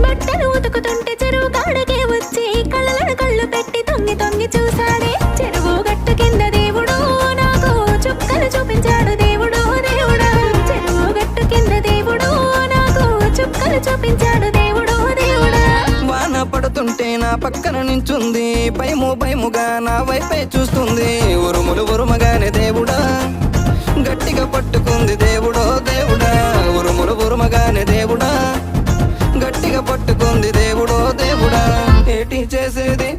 బట్టలు ఉతుకుతుంటే చెరువు కాడకే వచ్చి కళ్ళలను కళ్ళు పెట్టి తొంగి తొంగి చూసాడే. చెరువు గట్టు కింద దేవుడు నాకు చుక్కలు చూపించాడు దేవుడు దేవుడా. చెరువు గట్టు కింద దేవుడు నాకు చుక్కలు చూపించాడు దేవుడు దేవుడా. వాన పడుతుంటే నా పక్కన నించుంది, భయముగా నా వైపే చూస్తుంది. ఉరుములు ఉరుమగానే దేవుడా గట్టిగా పట్టుకుంది దేవుడో దేవుడా. ఉరుములు ఉరుమగానే దేవుడా గట్టిగా పట్టుకుంది దేవుడో దేవుడా. ఏటి చేసేది